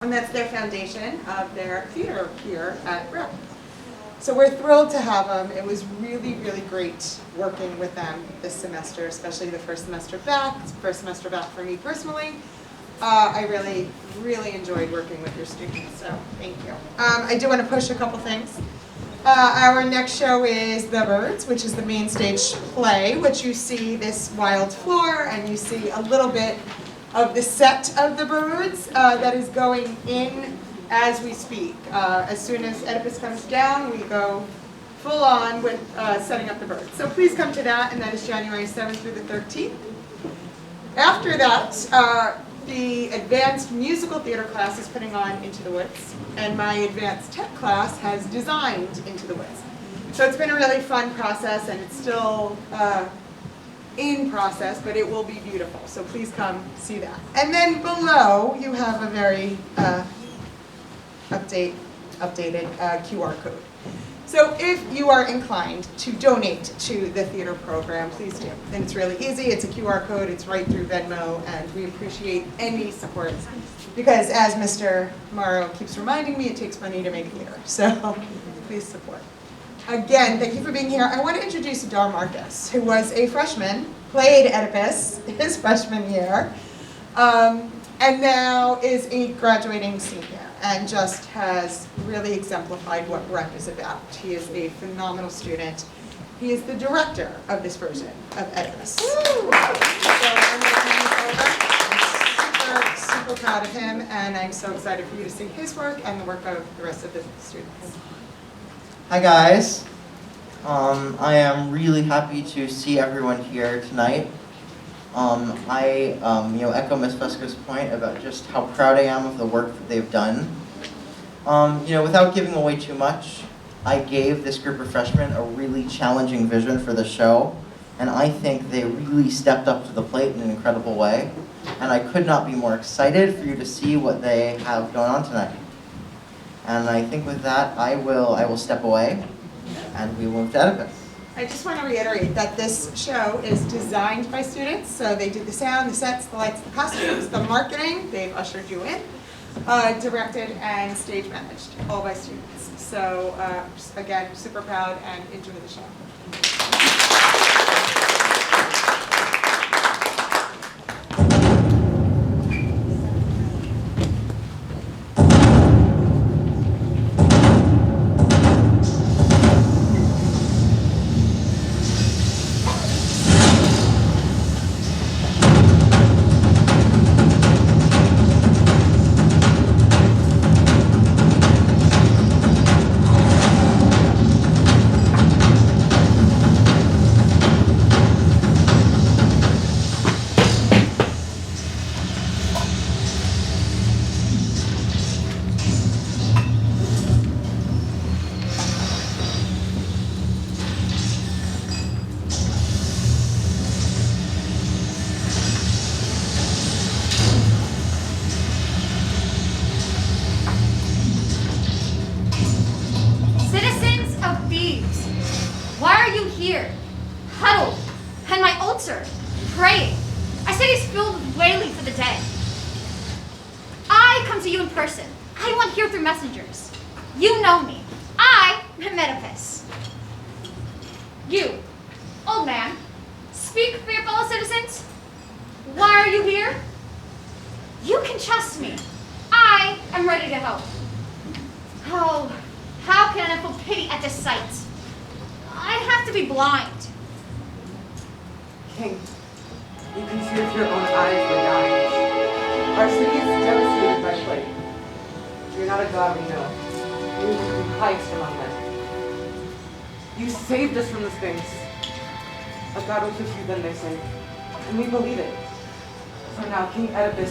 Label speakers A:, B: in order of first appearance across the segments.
A: And that's their foundation of their theater here at Brill. So we're thrilled to have them. It was really, really great working with them this semester, especially the first semester back. It's the first semester back for me personally. I really, really enjoyed working with your students, so thank you. I do want to push a couple things. Our next show is The Birds, which is the main stage play, which you see this wild floor, and you see a little bit of the set of The Birds that is going in as we speak. As soon as Oedipus comes down, we go full on with setting up The Birds. So please come to that, and that is January 7th through the 13th. After that, the advanced musical theater class is putting on Into the Woods, and my advanced tech class has designed Into the Woods. So it's been a really fun process, and it's still in process, but it will be beautiful. So please come see that. And then below, you have a very updated QR code. So if you are inclined to donate to the theater program, please do. And it's really easy. It's a QR code. It's right through Venmo, and we appreciate any support. Because as Mr. Morrow keeps reminding me, it takes money to make theater. So please support. Again, thank you for being here. I want to introduce Dar Marcus, who was a freshman, played Oedipus his freshman year, and now is a graduating senior, and just has really exemplified what rep is about. He is a phenomenal student. He is the director of this version of Oedipus. So I'm going to hand this over. I'm super proud of him, and I'm so excited for you to see his work and the work of the rest of the students.
B: Hi guys. I am really happy to see everyone here tonight. I echo Ms. Fusco's point about just how proud I am of the work that they've done. Without giving away too much, I gave this group of freshmen a really challenging vision for the show, and I think they really stepped up to the plate in an incredible way. And I could not be more excited for you to see what they have going on tonight. And I think with that, I will step away, and we will move to Oedipus.
A: I just want to reiterate that this show is designed by students. So they did the sound, the sets, the lights, the costumes, the marketing, they've ushered you in, directed and stage managed, all by students. So again, super proud and enjoy the show.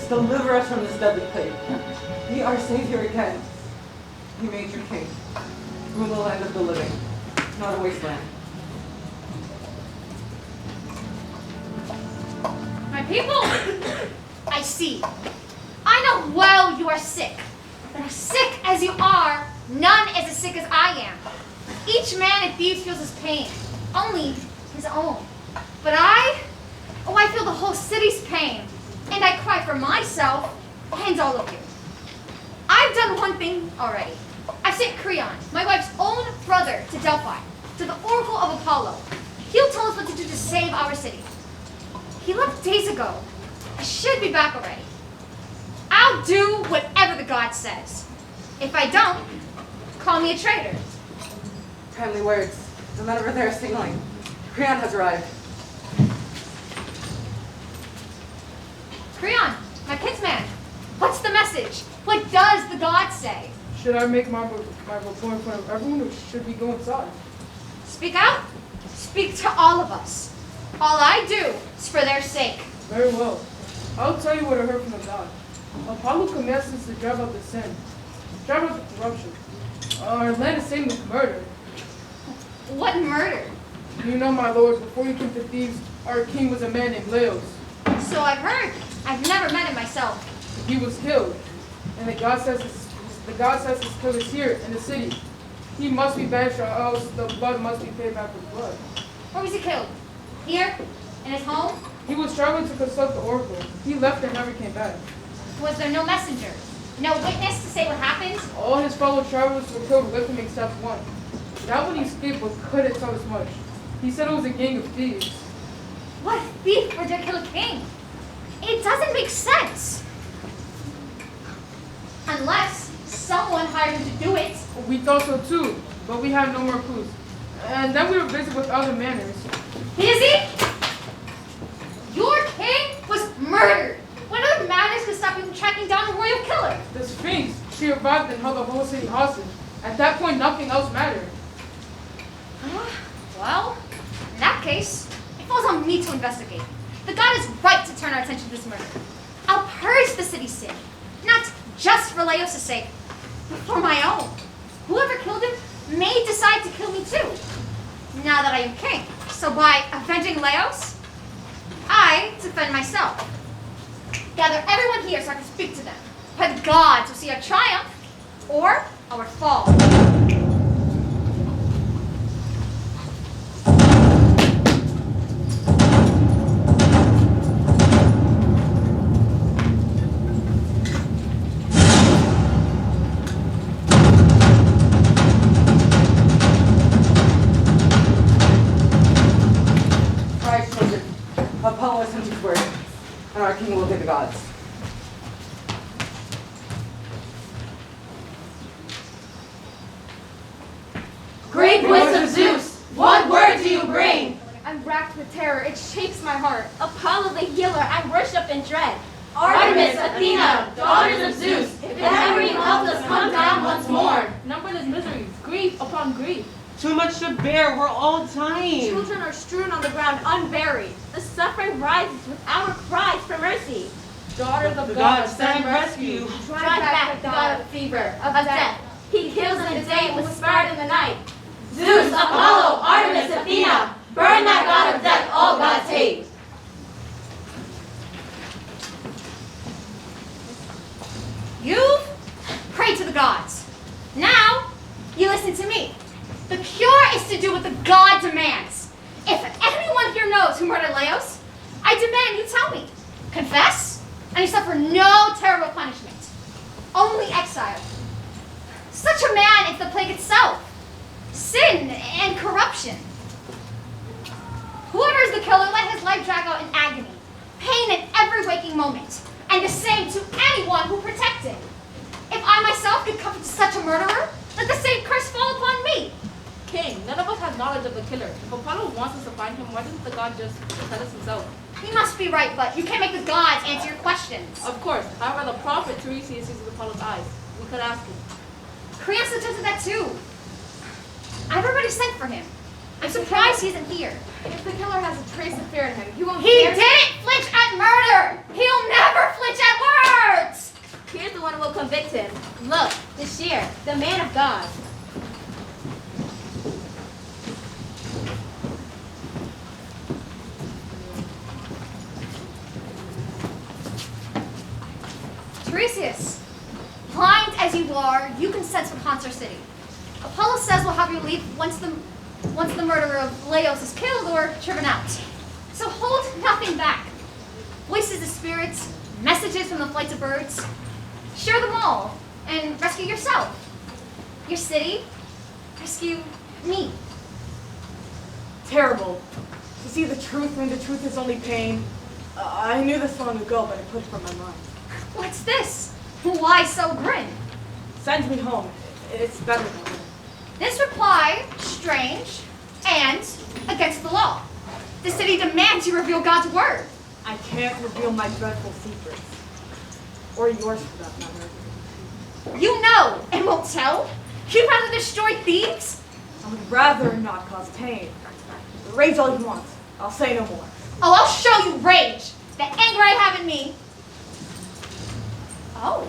C: Deliver us from this deadly plague. Be our savior again. He made you king. Rule the land of the living, not a wasteland.
D: My people! I see. I know well you are sick. But as sick as you are, none is as sick as I am. Each man at Thebes feels his pain, only his own. But I feel the whole city's pain. And I cry for myself and all of you. done one thing already. I've sent Creon, my wife's own brother, to Delphi, to the Oracle of Apollo. He'll tell us what to do to save our city. He left days ago. I should be back already. I'll do whatever the god says. If I don't, call me a traitor.
C: Timely words. The men over there are signaling. Creon has arrived.
D: Creon, my kinsman, what's the message? What does the god say?
E: Should I make my report in front of everyone, or should we go inside?
D: Speak out. Speak to all of us. All I do is for their sake.
E: Very well. I'll tell you what I heard from the god. Apollo commands us to drive out the sin, drive out the corruption. Our land is stained with murder.
D: What murder?
E: You know, my lord, before you came to Thebes, our king was a man named Laos.
D: So I've heard. I've never met him myself.
E: He was killed, and the god says his kill is here in the city. He must be banished, or else the blood must be paid back with blood.
D: Where was he killed? Here? In his home?
E: He was traveling to consult the oracle. He left and never came back.
D: Was there no messenger? No witness to say what happened?
E: All his fellow travelers were killed with him except one. That one escaped but couldn't tell us much. He said it was a gang of thieves.
D: What thief would kill a king? It doesn't make sense. Unless someone hired him to do it.
E: We thought so too, but we had no more clues. And then we were busy with other matters.
D: Busy? Your king was murdered. What other madness could stop you from tracking down the royal killer?
E: The Sphinx, she arrived and held the whole city hostage. At that point, nothing else mattered.
D: Well, in that case, it falls on me to investigate. The god is right to turn our attention to this murder. I'll purge the city's sin, not just for Laos' sake, but for my own. Whoever killed him may decide to kill me too, now that I am king. So by avenging Laos, I defend myself. Gather everyone here so I can speak to them. By the gods will see our triumph or our fall.
C: Rise, children. Apollo has sent his word, and our king will obey the gods.
F: Great voice of Zeus, what word do you bring?
G: I'm racked with terror. It shakes my heart.
F: Apollo the healer, I worship in dread. Artemis, Athena, daughters of Zeus, if ever you help us come down once more.
H: Numberless miseries, grief upon grief.
I: Too much to bear, we're all dying.
F: Children are strewn on the ground unburied. The suffering rises with our cries for mercy.
H: Daughters of
I: The
H: God,
I: gods send rescue.
F: Drive back the god of fever, of death. He kills in the day, was spared in the night. Zeus, Apollo, Artemis, Athena, burn that god of death all gods hate.
D: You've prayed to the gods. Now, you listen to me. The cure is to do what the god demands. If anyone here knows who murdered Laos, I demand you tell me. Confess, and you suffer no terrible punishment. Only exile. Such a man is the plague itself. Sin and corruption. Whoever is the killer, let his life drag out in agony, pain in every waking moment, and the same to anyone who protects it. If I myself could comfort such a murderer, let the same curse fall upon me.
H: King, none of us have knowledge of the killer. If Apollo wants us to find him, why doesn't the god just tell us himself?
D: You must be right, but you can't make the gods answer your questions.
H: Of course, however, the prophet Tiresias uses Apollo's eyes. We could ask him.
D: Creon suggested that too. I've already sent for him. I'm surprised he isn't here.
G: If the killer has a trace of fear in him, he won't
D: He
G: dare-
D: didn't flinch at murder! He'll never flinch at words!
F: Here's the one who will convict him. Look, the Sheer, the man of God.
D: Tiresias, blind as you are, you can sense what haunts our city. Apollo says we'll have you leave once the murderer of Laos is killed or driven out. So hold nothing back. Voices of spirits, messages from the flights of birds, share them all, and rescue rescue yourself. Your city, rescue me.
G: Terrible. To see the truth when the truth is only pain. I knew this long ago, but I put it from my mind.
D: What's this? Why so grim?
G: Send me home. It's better than this.
D: This reply, strange and against the law. The city demands you reveal God's word.
G: I can't reveal my dreadful secrets. Or yours, for that matter.
D: You know and won't tell? You'd rather destroy Thebes?
G: I would rather not cause pain. Rage all you want. I'll say no more.
D: Oh, I'll show you rage. The anger I have in me. Oh.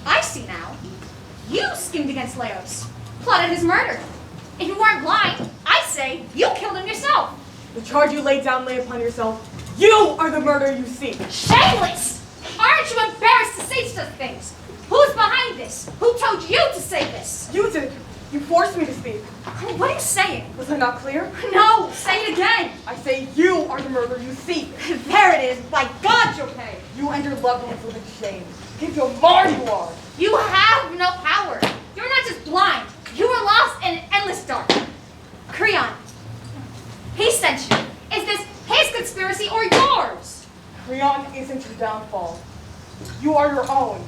D: I see now. You schemed against Laos, plotted his murder. If you weren't blind, I say you killed him yourself.
G: The charge you laid down lay upon yourself. You are the murderer you seek.
D: Shameless! Aren't you embarrassed to say such things? Who's behind this? Who told you to say this?
G: You did. You forced me to speak.
D: What are you saying?
G: Was I not clear?
D: No, say it again.
G: I say you are the murderer you seek.
D: There it is. By God, you'll pay.
G: You and your loved ones live in shame. Give your mar you are.
D: You have no power. You're not just blind. You are lost in an endless dark. Creon, he sent you. Is this his conspiracy or yours?
G: Creon isn't your downfall. You are your own.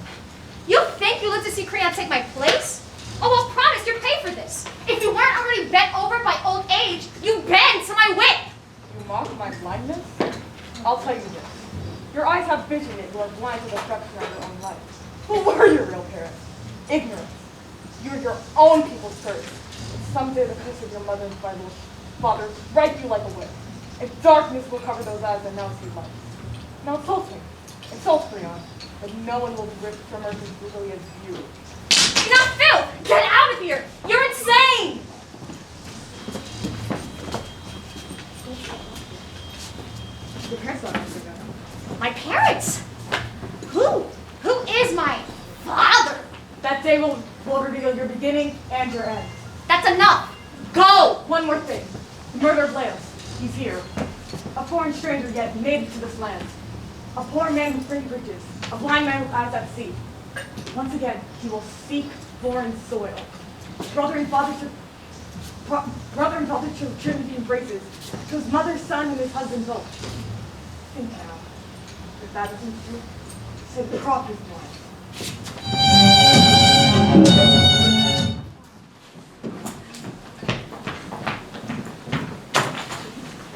D: You think you live to see Creon take my place? Oh, well, promise you'll pay for this. If you weren't already bent over by old age, you bend to my whip.
G: You mock my blindness? I'll tell you this. Your eyes have vision, yet you are blind to the structure of your own life. Who were your real parents? Ignorance. You are your own people's curse. And someday the curse of your mother and father strike you like a whip. And darkness will cover those eyes that now see light. Now insult me. Insult Creon. But no one will be ripped from earth as brutally as you.
D: Now, Phil, get out of here. You're insane.
G: Your parents don't answer that.
D: My parents? Who? Who is my father?
G: That day will reveal your beginning and your end.
D: That's enough. Go.
G: One more thing. The murder of Laos. He's here. A foreign stranger yet made it to this land. A poor man with great riches. A blind man with eyes at sea. Once again, he will seek foreign soil. Brother and father to Trinity embraces. To his mother, son, and his husband both. Think now. If that isn't true, say the crop is blind.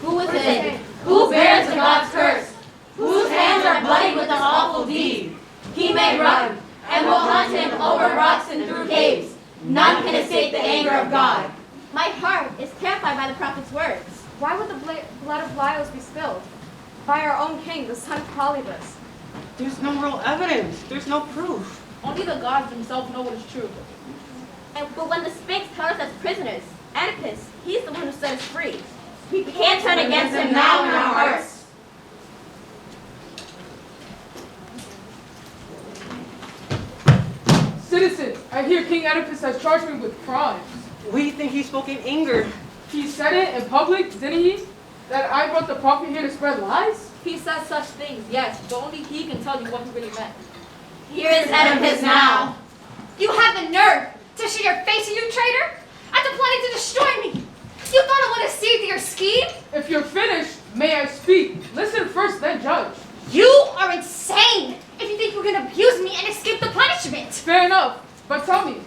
F: Who is it? Who bears the God's curse? Whose hands are bloody with an awful deed? He may run, and will hunt him over rocks and through caves. None can escape the anger of God. My heart is terrified by the prophet's words.
G: Why would the blood of Laios be spilled? By our own king, the son of Polybus.
I: There's no real evidence. There's no proof.
H: Only the gods themselves know what is true.
F: But when the Sphinx held us as prisoners, Oedipus, he's the one who set us free. We can't turn against him now in our hearts.
E: Citizens, I hear King Oedipus has charged me with crimes.
I: We think he spoke in anger.
E: He said it in public, didn't he? That I brought the prophet here to spread lies?
H: He said such things, yes, but only he can tell you what he really meant.
F: Here is Oedipus now.
D: You have the nerve to show your face, you traitor! After planning to destroy me! You thought I would accede to your scheme?
E: If you're finished, may I speak? Listen first, then judge.
D: You are insane if you think you can abuse me and escape the punishment!
E: Fair enough, but tell me,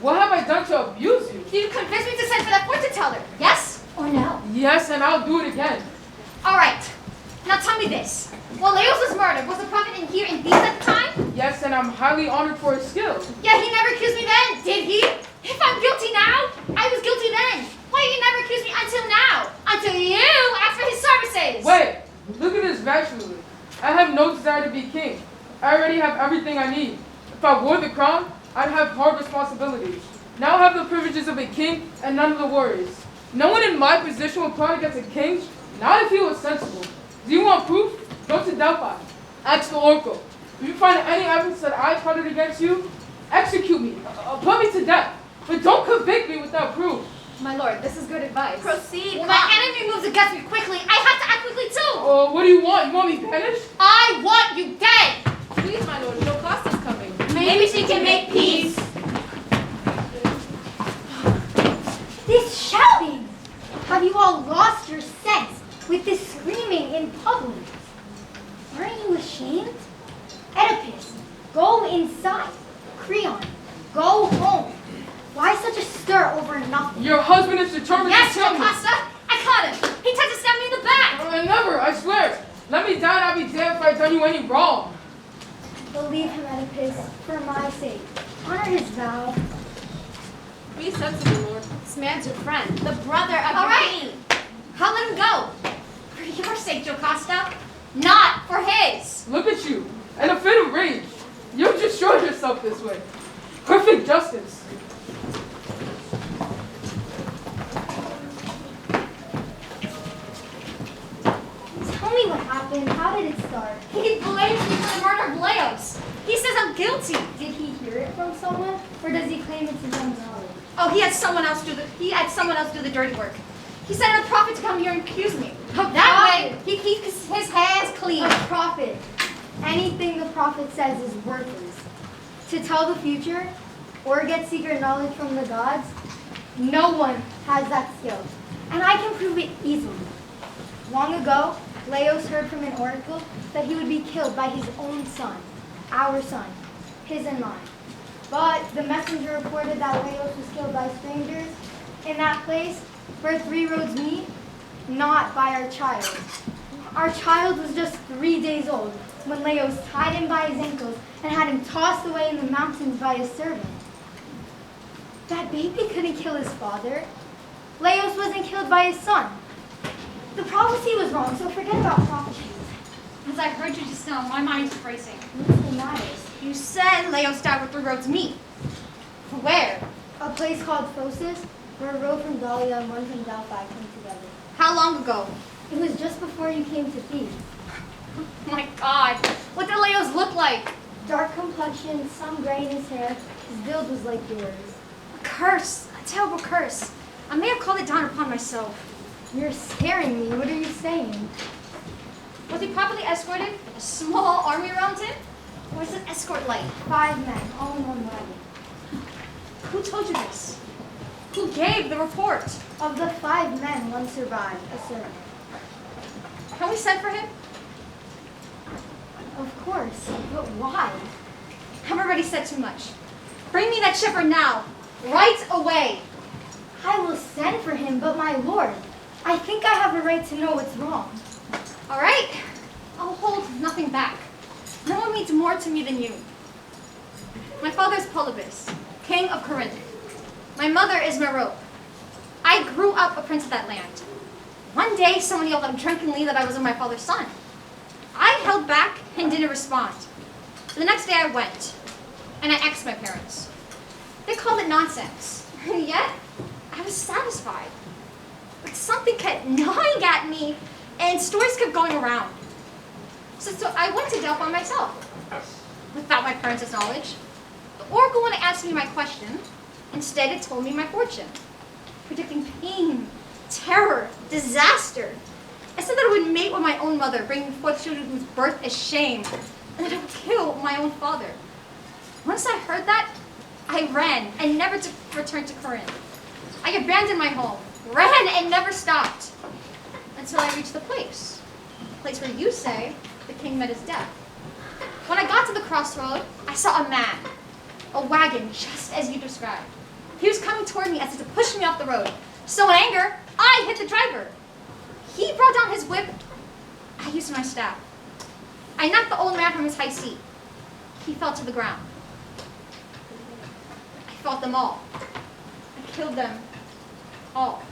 E: what have I done to abuse you?
D: You convinced me to send for that fortune teller, yes or no?
E: Yes, and I'll do it again.
D: Alright, now tell me this. While Laos was murdered, was the prophet in here in Thebes at the time?
E: Yes, and I'm highly honored for his skill.
D: Yeah, he never accused me then, did he? If I'm guilty now, I was guilty then. Why did he never accuse me until now? Until you asked for his services.
E: Wait, look at this rationally. I have no desire to be king. I already have everything I need. If I wore the crown, I'd have hard responsibilities. Now I have the privileges of a king and none of the worries. No one in my position will plot against a king, not if he was sensible. Do you want proof? Go to Delphi. Ask the oracle. If you find any evidence that I plotted against you, execute me. Put me to death. But don't convict me without proof.
G: My lord, this is good advice.
F: Proceed.
D: When my enemy moves against me quickly, I have to act quickly too.
E: What do you want? You want me banished?
D: I want you dead.
H: Please, my lord, your class is coming.
F: Maybe she can make peace.
D: This shouting! Have you all lost your sense with this screaming in public? Aren't you ashamed? Oedipus, go inside. Creon, go home. Why such a stir over nothing?
E: Your husband is determined
D: Yes,
E: to kill me.
D: Jocasta, I caught him. He tried to stab me in the back.
E: Never, I swear. Let me die and I'll be damned if I've done you any wrong.
D: Believe him, Oedipus, for my sake. Honor his vow.
H: Be sensible, Lord.
F: This man's your friend, the brother of
D: All
F: your
D: right.
F: queen.
D: I'll let him go. For your sake, Jocasta, not for his.
E: Look at you, in a fit of rage. You just showed yourself this way. Perfect justice.
D: Tell me what happened. How did it start? He blames me for the murder of Laos. He says I'm guilty. Did he hear it from someone, or does he claim it's his own knowledge? Oh, he had someone else do the dirty work. He sent a prophet to come here and accuse me. That way, he keeps his hands clean. A prophet. Anything the prophet says is worthless. To tell the future, or get secret knowledge from the gods, no one has that skill. And I can prove it easily. Long ago, Laos heard from an oracle that he would be killed by his own son, our son, his and mine. But the messenger reported that Laos was killed by strangers in that place where 3 roads meet, not by our child. Our child was just 3 days old when Laos tied him by his ankles and had him tossed away in the mountains by a servant. That baby couldn't kill his father. Laos wasn't killed by his son. The prophecy was wrong, so forget about prophecies. As I heard you just now, my mind's racing. What's the matter? You said Laos died where 3 roads meet. Where? A place called Phocis, where a road from Dahlia and one from Delphi come together. How long ago? It was just before you came to Thebes. Oh my God, what did Laos look like? Dark complexion, some gray in his hair. His build was like yours. A curse, a terrible curse. I may have called it down upon myself. You're scaring me. What are you saying? Was he properly escorted? A small army around him? Or was it escort light? 5 men, all in one wagon. Who told you this? Who gave the report? Of the 5 men, one survived, a servant. Can we send for him? Of course, but why? I've already said too much. Bring me that shepherd now, right away. I will send for him, but my lord, I think I have a right to know what's wrong. All right, I'll hold nothing back. No one means more to me than you. My father is Polybus, king of Corinth. My mother is Merope. I grew up a prince of that land. One day, someone yelled out drunkenly that I wasn't my father's son. I held back and didn't respond. The next day I went, and I asked my parents. They called it nonsense, and yet I was satisfied. But something kept gnawing at me, and stories kept going around. So I went to Delphi myself, without my parents' knowledge. The oracle wouldn't answer me my question. Instead, it told me my fortune, predicting pain, terror, disaster. I said that I would mate with my own mother, bringing forth children whose birth is shame, and that I would kill my own father. Once I heard that, I ran and never returned to Corinth. I abandoned my home, ran and never stopped, until I reached the place where you say the king met his death. When I got to the crossroad, I saw a man, a wagon, just as you described. He was coming toward me as if to push me off the road. So in anger, I hit the driver. He brought down his whip. I used my staff. I knocked the old man from his high seat. He fell to the ground. I fought them all. I killed them all.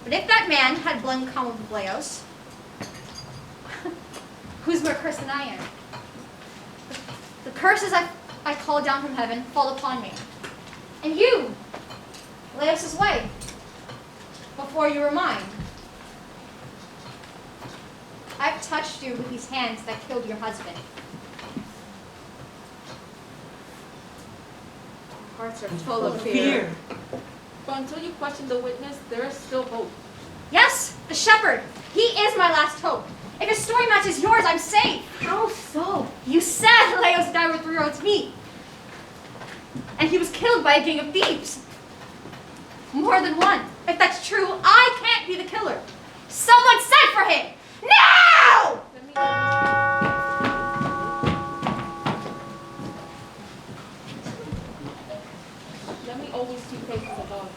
D: But if that man had blood in common with Laos, who's more cursed than I am? The curses I called down from heaven fall upon me. And you, Laos' wife, before you were mine. I've touched you with these hands that killed your husband.
H: Our hearts are full of fear. But until you question the witness, there is still hope.
D: Yes, the shepherd. He is my last hope. If his story matches yours, I'm safe.
F: How so?
D: You said Leos died with 3-year-old's meat. And he was killed by a gang of thieves. More than one. If that's true, I can't be the killer. Someone sent for him! Now!
H: Let me always see faces above.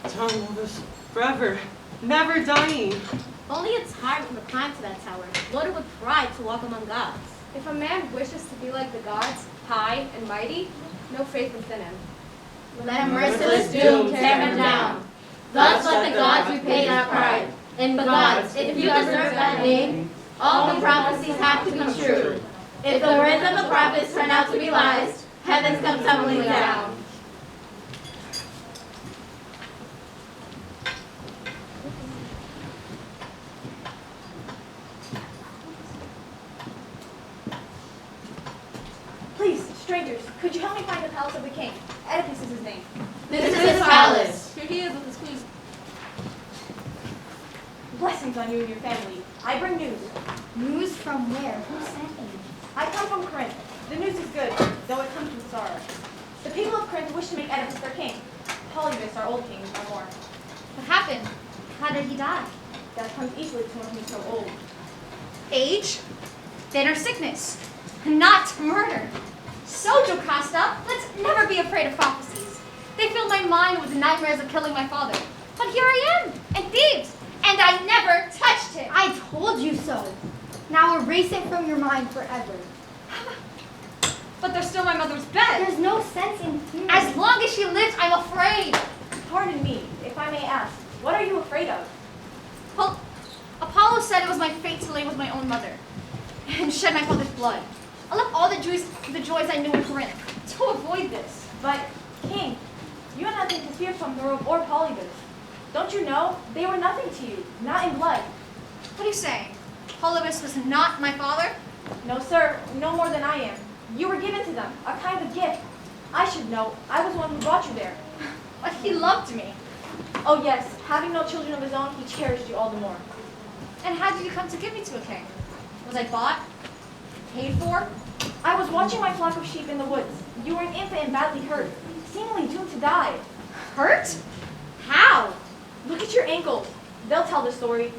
I: Tom Lotus, forever, never dying.
F: Only a tyrant would climb to that tower, loaded with pride to walk among gods.
J: If a man wishes to be like the gods, high and mighty, no faith within him.
F: Let a merciless doom tear him down. Thus let the gods repay our pride. And gods, if you deserve that name, all the prophecies have to be true. If the words of the prophets turn out to be lies, heavens come tumbling down.
J: Please, strangers, could you help me find the palace of the king? Oedipus is his name.
F: This is his palace.
H: Here he is with his queen.
J: Blessings on you and your family. I bring news.
D: News from where? Who sent you?
J: I come from Corinth. The news is good, though it comes with sorrow. The people of Corinth wish to make Oedipus their king. Polybus, our old king, is no more.
D: What happened? How did he die?
J: That comes easily to one who's so old.
D: Age? Then or sickness? Not murder. So, Jocasta, let's never be afraid of prophecies. They filled my mind with nightmares of killing my father. But here I am, and thieves, and I never touched him.
K: I told you so. Now erase it from your mind forever.
D: But there's still my mother's bed.
K: There's no sense in fear.
D: As long as she lives, I'm afraid.
J: Pardon me, if I may ask, what are you afraid of?
D: Well, Apollo said it was my fate to lay with my own mother and shed my father's blood. I left all the joys I knew in Corinth to avoid this.
J: But, king, you have nothing to fear from Morobe or Polybus. Don't you know? They were nothing to you, not in blood.
D: What are you saying? Polybus was not my father?
J: No, sir, no more than I am. You were given to them, a kind of gift. I should know. I was the one who brought you there.
D: But he loved me.
J: Oh yes, having no children of his own, he cherished you all the more.
D: And how did you come to give me to a king? Was I bought? Paid for?
J: I was watching my flock of sheep in the woods. You were an infant and badly hurt, seemingly doomed to die.
D: Hurt? How?
J: Look at your ankles. They'll tell the story.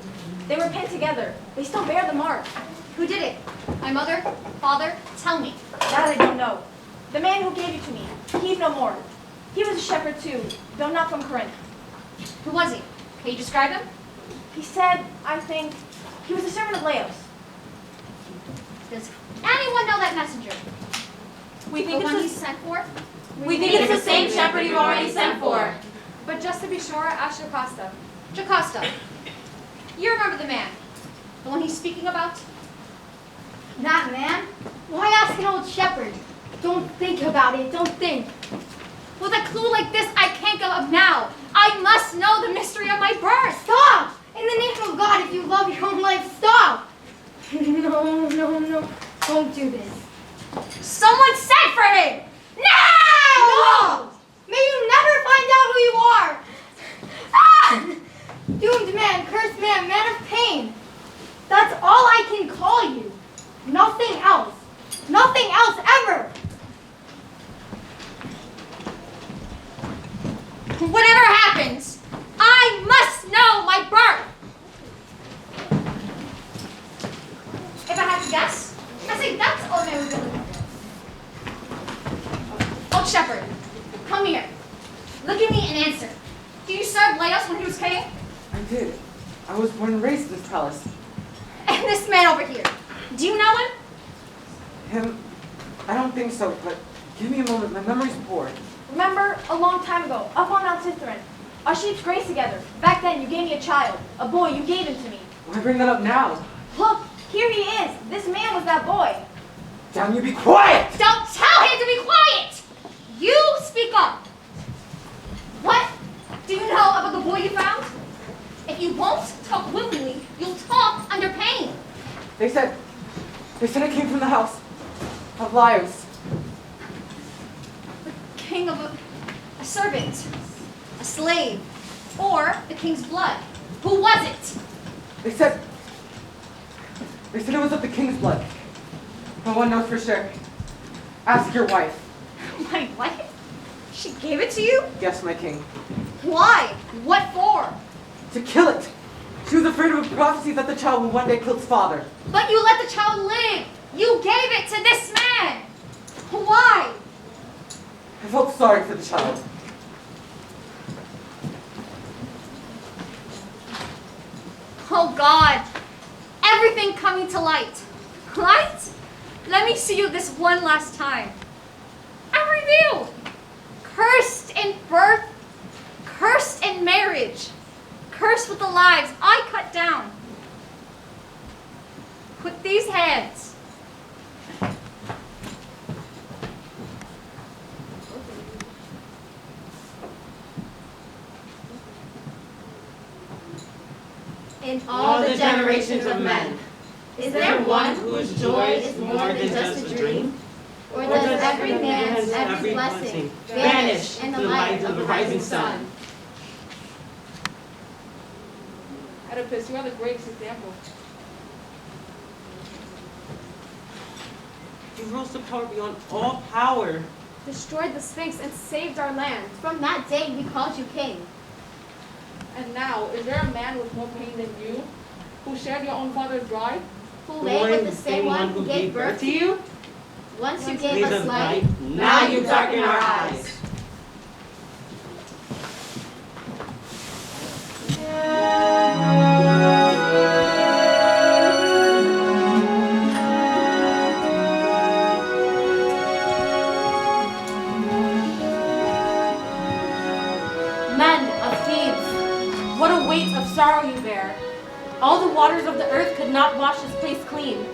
J: They were pinned together. They still bear the mark.
D: Who did it? My mother? Father? Tell me.
J: That I don't know. The man who gave you to me, he's no more. He was a shepherd too, though not from Corinth.
D: Who was he? Can you describe him?
J: He said, I think, he was a servant of Laos.
D: Does anyone know that messenger?
F: We
D: The
F: think
D: one he
F: it's
D: sent for?
F: the same shepherd you've already sent for.
J: But just to be sure, ask Jocasta.
D: Jocasta. You remember the man? The one he's speaking about?
K: That man? Why ask an old shepherd? Don't think about it. Don't think.
D: With a clue like this, I can't give up now. I must know the mystery of my birth.
K: Stop! In the name of God, if you love your own life, stop! No, no, no. Don't do this.
D: Someone sent for him! Now!
K: No! May you never find out who you are! Ah! Doomed man, cursed man, man of pain. That's all I can call you. Nothing else. Nothing else ever.
D: Whatever happens, I must know my birth. If I had to guess, I say that's all man would do. Old shepherd, come here. Look at me and answer. Did you serve Laos when he was king?
C: I did. I was born and raised in this palace.
D: And this man over here, do you know him?
C: Him? I don't think so, but give me a moment. My memory's poor.
J: Remember, a long time ago, up on Mount Cithron, our sheep grazed together. Back then, you gave me a child, a boy. You gave him to me.
C: Why bring that up now?
J: Look, here he is. This man was that boy.
C: Damn you, be quiet!
D: Don't tell him to be quiet! You speak up. What do you know about the boy you found? If you won't talk willingly, you'll talk under pain.
C: They said I came from the house of Laios.
D: King of a servant, a slave, or the king's blood. Who was it?
C: They said it was of the king's blood. No one knows for sure. Ask your wife.
D: My wife? She gave it to you?
C: Yes, my king.
D: Why? What for?
C: To kill it. She was afraid of a prophecy that the child would one day kill its father.
D: But you let the child live. You gave it to this man. Why?
C: I felt sorry for the child.
D: Oh God, everything coming to light. Light? Let me see you this one last time. I'm revealed. Cursed in birth, cursed in marriage, cursed with the lives I cut down. With these hands,
F: In all the generations of men, is there one whose joy is more than just a dream? Or does every man's every blessing vanish in the light of the rising sun?
H: Oedipus, you are the greatest example.
I: You rose to power beyond all power.
J: Destroyed the Sphinx and saved our land. From that day, we called you king.
H: And now, is there a man with more pain than you, who shared your own father's bride?
J: Who lay with the same one who gave birth to you? Once you gave us light,
I: now you darken our eyes.
F: Men of Thebes, what a weight of sorrow you bear. All the waters of the earth could not wash this place clean.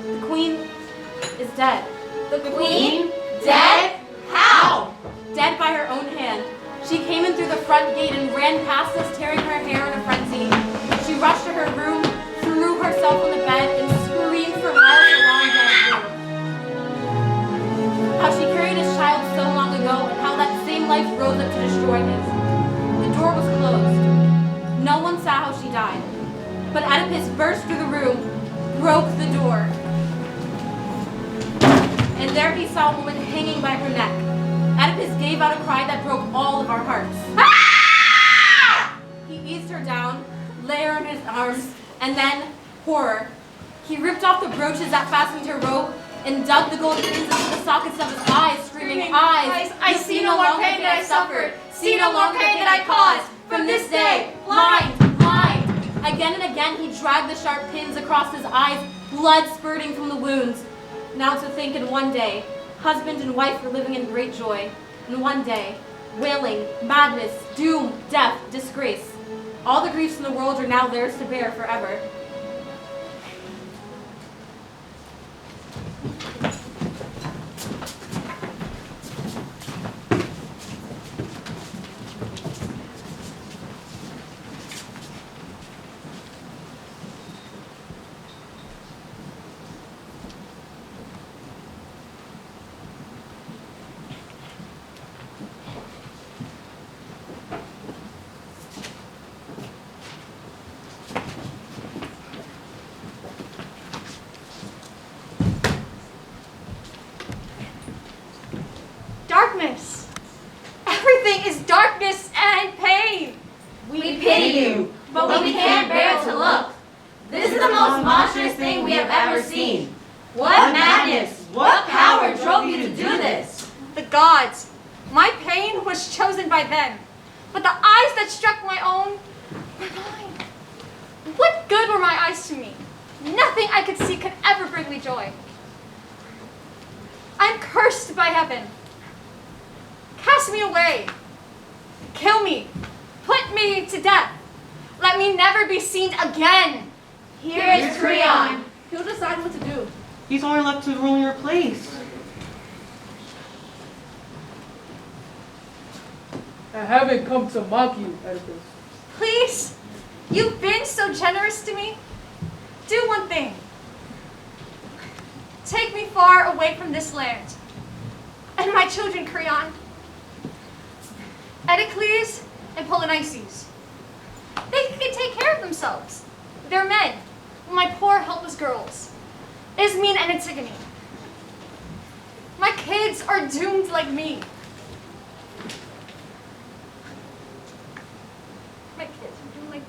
F: The queen is dead.
J: the queen dead? How?
F: Dead by her own hand. She came in through the front gate and ran past us, tearing her hair in a frenzy. She rushed to her room, threw herself on the bed, and screamed for miles along that room. How she carried his child so long ago, and how that same life rose up to destroy his. The door was closed. No one saw how she died. But Oedipus burst through the room, broke the door. And there he saw a woman hanging by her neck. Oedipus gave out a cry that broke all of our hearts. Ah! He eased her down, lay her in his arms, and then, horror, he ripped off the brooches that fastened her robe and dug the gold pins into the sockets of his eyes, screaming, "Eyes, I see no more pain that I suffered, see no more pain that I caused. From this day, blind, blind." Again and again he dragged the sharp pins across his eyes, blood spurting from the wounds. Now to think in one day, husband and wife were living in great joy. In one day, wailing, madness, doom, death, disgrace. All the griefs in the world are now theirs to bear forever.
D: Darkness. Everything is darkness and pain.
F: We pity you, but we can't bear to look. This is the most monstrous thing we have ever seen. What madness, what power drove you to do this?
D: The gods. My pain was chosen by them, but the eyes that struck my own were mine. What good were my eyes to me? Nothing I could see could ever bring me joy. I'm cursed by heaven. Cast me away. Kill me. Put me to death. Let me never be seen again.
F: Here is Creon.
H: He'll decide what to do.
I: He's only left to rule in your place.
E: I haven't come to mock you, Oedipus.
D: Please, you've been so generous to me. Do one thing. Take me far away from this land. And my children, Creon. Edicles and Polynices. They can take care of themselves. They're men. My poor, helpless girls. Ismene and Antigone. My kids are doomed like me. My kids are doomed like me.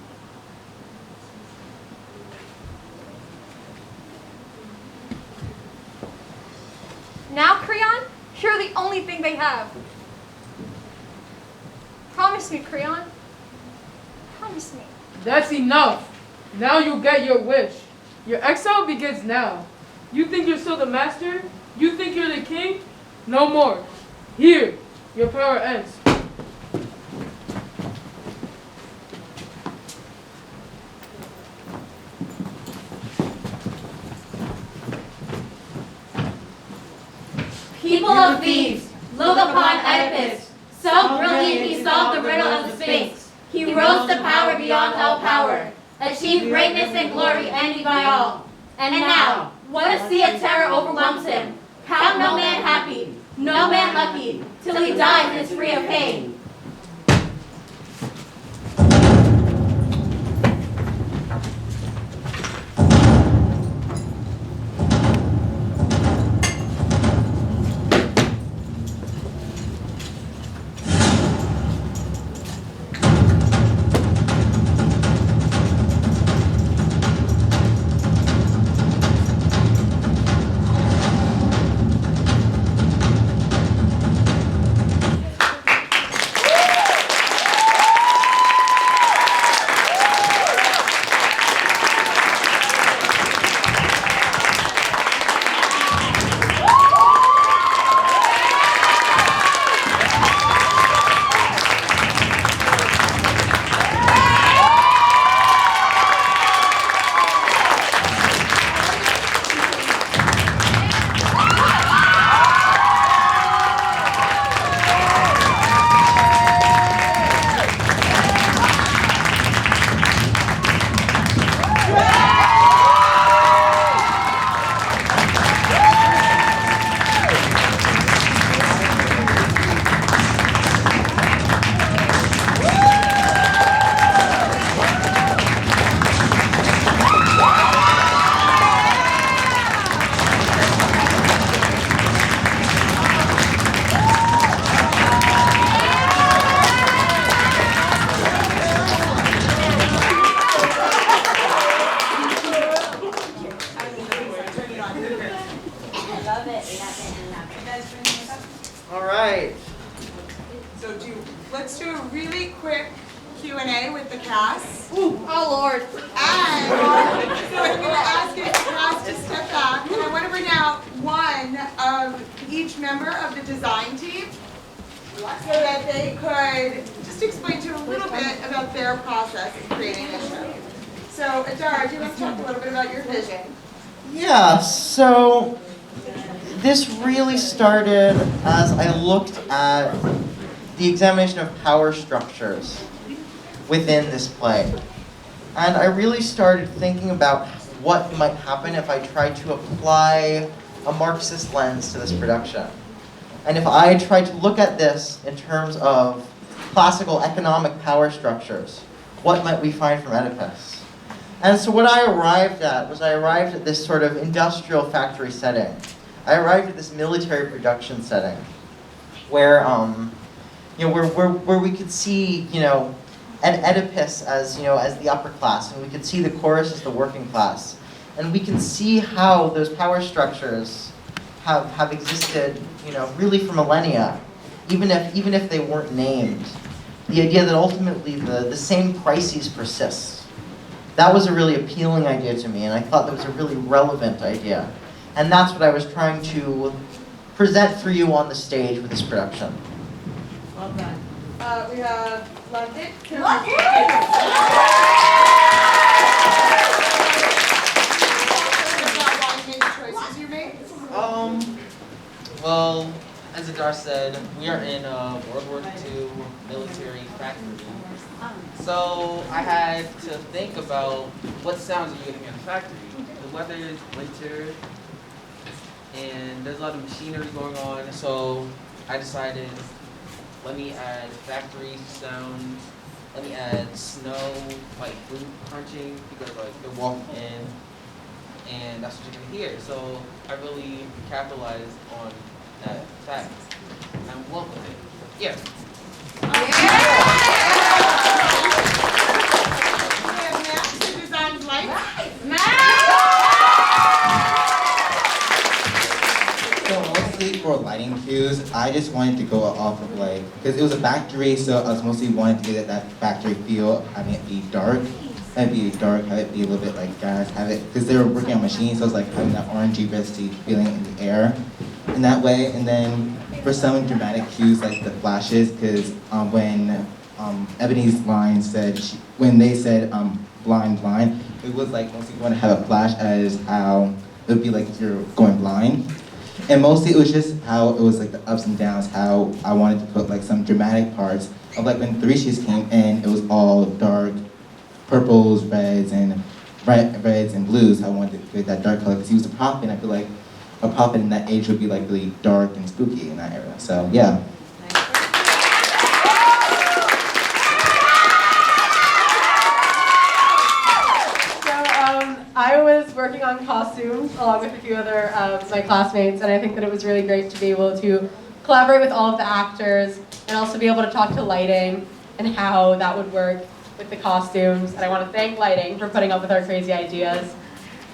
D: Now, Creon, you're the only thing they have. Promise me, Creon. Promise me.
E: That's enough. Now you'll get your wish. Your exile begins now. You think you're still the master? You think you're the king? No more. Here, your power ends.
F: People of Thebes, look upon Oedipus. So brilliant he solved the riddle of the Sphinx. He rose to power beyond all power, achieved greatness and glory envied by all. And now, what a sea of terror overwhelms him. Count no man happy, no man lucky, till he dies and is free of pain.
B: All right.
A: So let's do a really quick Q&A with the cast.
D: Oh, Lord.
A: And so I'm going to ask the cast to step back, and I want to bring out one of each member of the design team so that they could just explain to you a little bit about their process in creating this show. So, Adara, do you want to talk a little bit about your vision?
B: Yeah, so this really started as I looked at the examination of power structures within this play. And I really started thinking about what might happen if I tried to apply a Marxist lens to this production. And if I tried to look at this in terms of classical economic power structures, what might we find from Oedipus? And so what I arrived at this sort of industrial factory setting. I arrived at this military production setting where, where we could see, an Oedipus as the upper class, and we could see the chorus as the working class. And we can see how those power structures have existed, really for millennia, even if they weren't named. The idea that ultimately the same crises persist. That was a really appealing idea to me, and I thought that was a really relevant idea. And that's what I was trying to present for you on the stage with this production.
A: Well done. We have London. Choices you made?
L: Well, as Adar said, we are in a World War II military factory. So I had to think about what sounds are you getting in a factory. The weather is winter, and there's a lot of machinery going on, so I decided, let me add factory sounds let me add snow, like boot crunching, because like they're walking in, and that's what you're gonna hear. So I really capitalized on that fact. I'm well with it. Yeah.
A: We have Max who designs lights.
M: So mostly for lighting cues, I just wanted to go off of like, because it was a factory, so I was mostly wanting to get that factory feel, having it be dark. Have it be dark, have it be a little bit like gas, have it, because they were working on machines, so it was like having that orangey, rusty feeling in the air in that way. And then for some dramatic cues like the flashes, because when Ebony's line said, when they said blind, blind, it was like mostly want to have a flash as how it would be like you're going blind. And mostly it was just how it was like the ups and downs, how I wanted to put like some dramatic parts of like when Three Shoes came in, it was all dark, purples, reds, and reds and blues. I wanted to create that dark color because he was a prophet, and I feel like a prophet in that age would be like really dark and spooky in that era. So yeah.
N: I was working on costumes along with a few other of my classmates, and I think that it was really great to be able to collaborate with all of the actors and also be able to talk to lighting and how that would work with the costumes. And I want to thank lighting for putting up with our crazy ideas.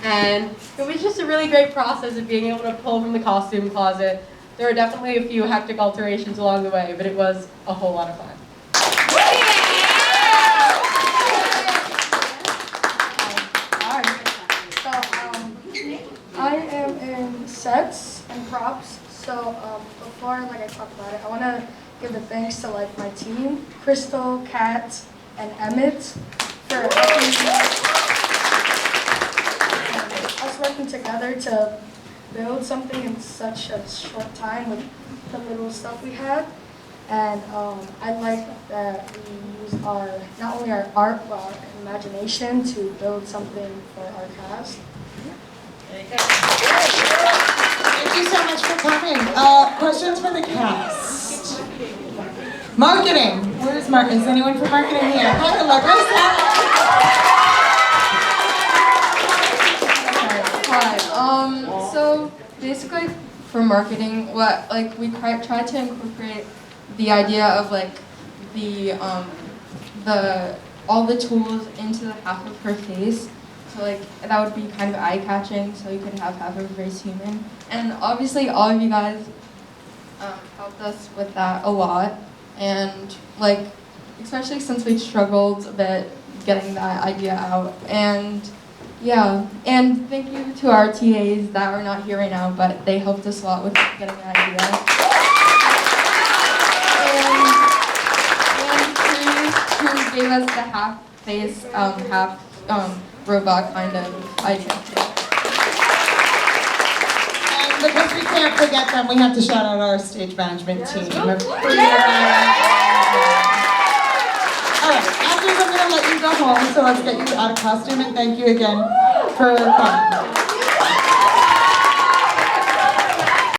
N: And it was just a really great process of being able to pull from the costume closet. There were definitely a few hectic alterations along the way, but it was a whole lot of fun.
O: I am in sets and props, so before I talk about it, I want to give the thanks to my team, Crystal, Kat, and Emmett, for us working together to build something in such a short time with the little stuff we had. And I like that we use not only our art, but our imagination to build something for our cast.
A: Thank you so much for coming. Questions for the cast? Marketing. Where's marketing? Is anyone from marketing here? Hi,
P: Hi. So basically, for marketing, what we try to incorporate the idea of all the tools into the half of her face. So that would be kind of eye-catching, so you could have half of her face human. And obviously all of you guys helped us with that a lot. And especially since we struggled a bit getting that idea out. And yeah, and thank you to our TAs that are not here right now, but they helped us a lot with getting that idea. And who gave us the half face, half robot kind of idea.
A: And because we can't forget them, we have to shout out our stage management team. All right, actors, I'm going to let you go home, so let's get you out of costume, and thank you again for coming.